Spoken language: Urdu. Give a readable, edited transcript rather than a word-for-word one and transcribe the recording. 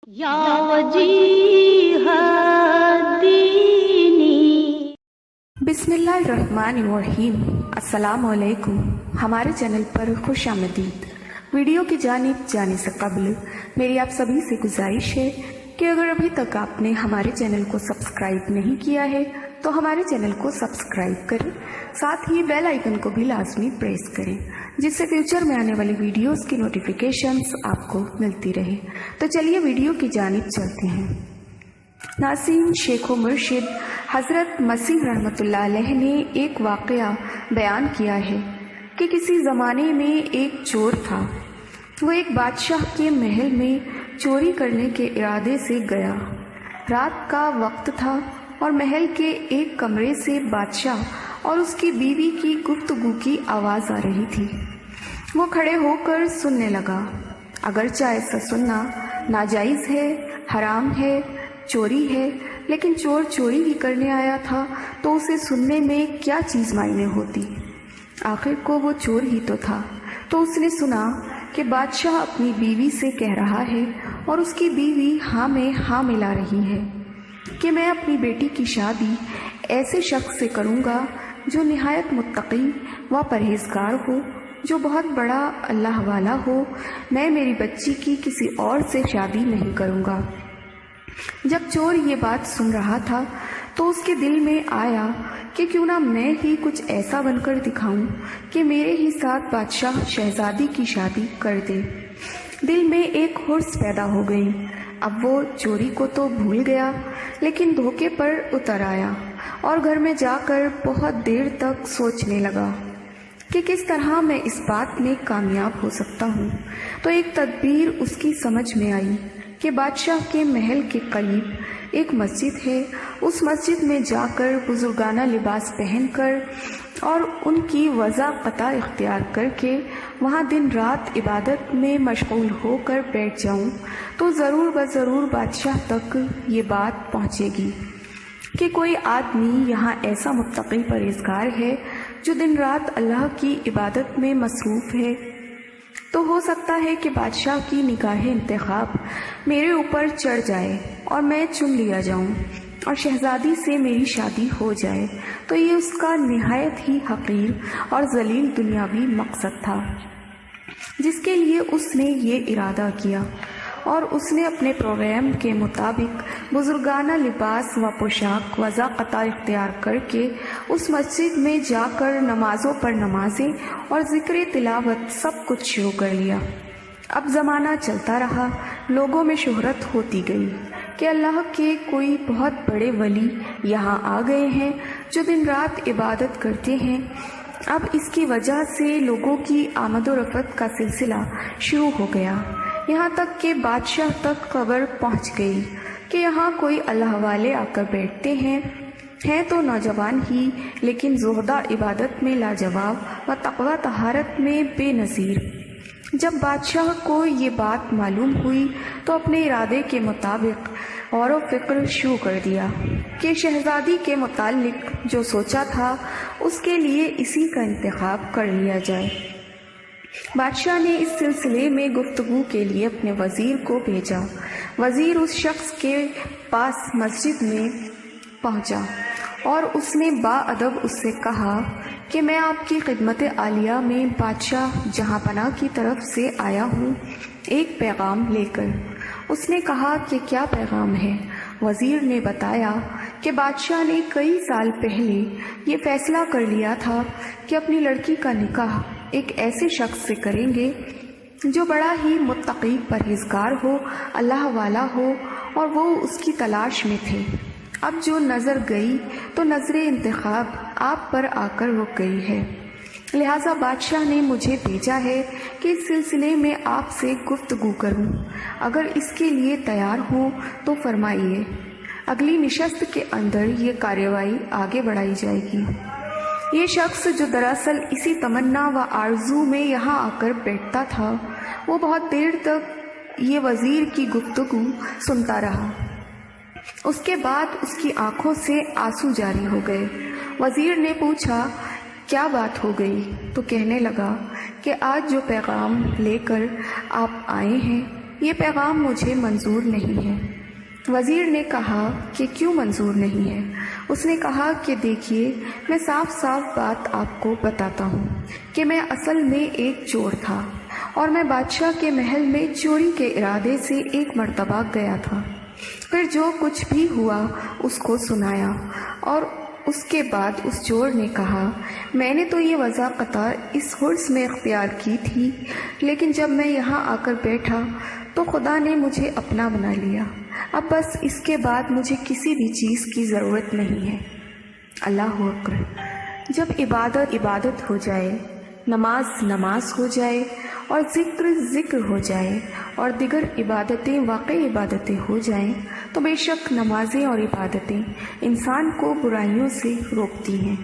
یا وجیہ الدین۔ بسم اللہ الرحمن الرحیم۔ السلام علیکم، ہمارے چینل پر خوش آمدید۔ ویڈیو کی جانب جانے سے قبل میری آپ سبھی سے گزارش ہے کہ اگر ابھی تک آپ نے ہمارے چینل کو سبسکرائب نہیں کیا ہے تو ہمارے چینل کو سبسکرائب کریں، ساتھ ہی بیل آئیکن کو بھی لازمی پریس کریں جس سے فیوچر میں آنے والی ویڈیوز کی نوٹیفیکیشنز آپ کو ملتی رہے۔ تو چلیے ویڈیو کی جانب چلتے ہیں۔ ناظرین، شیخ و مرشد حضرت مسیح رحمۃ اللہ علیہ نے ایک واقعہ بیان کیا ہے کہ کسی زمانے میں ایک چور تھا۔ وہ ایک بادشاہ کے محل میں چوری کرنے کے ارادے سے گیا۔ رات کا وقت تھا اور محل کے ایک کمرے سے بادشاہ اور اس کی بیوی کی گفتگو کی آواز آ رہی تھی۔ وہ کھڑے ہو کر سننے لگا۔ اگرچہ ایسا سننا ناجائز ہے، حرام ہے، چوری ہے، لیکن چور چوری ہی کرنے آیا تھا تو اسے سننے میں کیا چیز معنی ہوتی؟ آخر کو وہ چور ہی تو تھا۔ تو اس نے سنا کہ بادشاہ اپنی بیوی سے کہہ رہا ہے اور اس کی بیوی ہاں میں ہاں ملا رہی ہے کہ میں اپنی بیٹی کی شادی ایسے شخص سے کروں گا جو نہایت متقی و پرہیزگار ہو، جو بہت بڑا اللہ والا ہو۔ میں میری بچی کی کسی اور سے شادی نہیں کروں گا۔ جب چور یہ بات سن رہا تھا تو اس کے دل میں آیا کہ کیوں نہ میں ہی کچھ ایسا بن کر دکھاؤں کہ میرے ہی ساتھ بادشاہ شہزادی کی شادی کر دے۔ دل میں ایک حرص پیدا ہو گئی۔ اب وہ چوری کو تو بھول گیا لیکن دھوکے پر اتر آیا اور گھر میں جا کر بہت دیر تک سوچنے لگا کہ کس طرح میں اس بات میں کامیاب ہو سکتا ہوں۔ تو ایک تدبیر اس کی سمجھ میں آئی کہ بادشاہ کے محل کے قریب ایک مسجد ہے، اس مسجد میں جا کر بزرگانہ لباس پہن کر اور ان کی وضع قطع اختیار کر کے وہاں دن رات عبادت میں مشغول ہو کر بیٹھ جاؤں تو ضرور بضرور بادشاہ تک یہ بات پہنچے گی کہ کوئی آدمی یہاں ایسا متقی پرہیزگار ہے جو دن رات اللہ کی عبادت میں مصروف ہے۔ تو ہو سکتا ہے کہ بادشاہ کی نگاہ انتخاب میرے اوپر چڑھ جائے اور میں چن لیا جاؤں اور شہزادی سے میری شادی ہو جائے۔ تو یہ اس کا نہایت ہی حقیر اور ذلیل دنیاوی مقصد تھا جس کے لیے اس نے یہ ارادہ کیا، اور اس نے اپنے پروگرام کے مطابق بزرگانہ لباس و پوشاک وضع قطع اختیار کر کے اس مسجد میں جا کر نمازوں پر نمازیں اور ذکر تلاوت سب کچھ شروع کر لیا۔ اب زمانہ چلتا رہا، لوگوں میں شہرت ہوتی گئی کہ اللہ کے کوئی بہت بڑے ولی یہاں آ گئے ہیں جو دن رات عبادت کرتے ہیں۔ اب اس کی وجہ سے لوگوں کی آمد و رفت کا سلسلہ شروع ہو گیا، یہاں تک کہ بادشاہ تک خبر پہنچ گئی کہ یہاں کوئی اللہ والے آ کر بیٹھتے ہیں تو نوجوان ہی لیکن زہدہ عبادت میں لاجواب و تقوی طہارت میں بے نظیر۔ جب بادشاہ کو یہ بات معلوم ہوئی تو اپنے ارادے کے مطابق غور و فکر شروع کر دیا کہ شہزادی کے متعلق جو سوچا تھا اس کے لیے اسی کا انتخاب کر لیا جائے۔ بادشاہ نے اس سلسلے میں گفتگو کے لیے اپنے وزیر کو بھیجا۔ وزیر اس شخص کے پاس مسجد میں پہنچا اور اس نے باادب اس سے کہا کہ میں آپ کی خدمت عالیہ میں بادشاہ جہاں پناہ کی طرف سے آیا ہوں ایک پیغام لے کر۔ اس نے کہا کہ کیا پیغام ہے؟ وزیر نے بتایا کہ بادشاہ نے کئی سال پہلے یہ فیصلہ کر لیا تھا کہ اپنی لڑکی کا نکاح ایک ایسے شخص سے کریں گے جو بڑا ہی متقی پرہیزگار ہو، اللہ والا ہو، اور وہ اس کی تلاش میں تھے۔ اب جو نظر گئی تو نظر انتخاب آپ پر آ کر رک گئی ہے، لہٰذا بادشاہ نے مجھے بھیجا ہے کہ اس سلسلے میں آپ سے گفتگو کروں۔ اگر اس کے لیے تیار ہوں تو فرمائیے، اگلی نشست کے اندر یہ کارروائی آگے بڑھائی جائے گی۔ یہ شخص جو دراصل اسی تمنا و آرزو میں یہاں آ کر بیٹھتا تھا، وہ بہت دیر تک یہ وزیر کی گفتگو سنتا رہا۔ اس کے بعد اس کی آنکھوں سے آنسو جاری ہو گئے۔ وزیر نے پوچھا کیا بات ہو گئی؟ تو کہنے لگا کہ آج جو پیغام لے کر آپ آئے ہیں یہ پیغام مجھے منظور نہیں ہے۔ وزیر نے کہا کہ کیوں منظور نہیں ہے؟ اس نے کہا کہ دیکھیے، میں صاف صاف بات آپ کو بتاتا ہوں کہ میں اصل میں ایک چور تھا، اور میں بادشاہ کے محل میں چوری کے ارادے سے ایک مرتبہ گیا تھا۔ پھر جو کچھ بھی ہوا اس کو سنایا، اور اس کے بعد اس چور نے کہا، میں نے تو یہ وضاحت اس حرص میں اختیار کی تھی، لیکن جب میں یہاں آ کر بیٹھا تو خدا نے مجھے اپنا بنا لیا۔ اب بس اس کے بعد مجھے کسی بھی چیز کی ضرورت نہیں ہے۔ اللہ اکبر۔ جب عبادت عبادت ہو جائے، نماز نماز ہو جائے، اور ذکر ذکر ہو جائے، اور دیگر عبادتیں واقعی عبادتیں ہو جائیں، تو بے شک نمازیں اور عبادتیں انسان کو برائیوں سے روکتی ہیں۔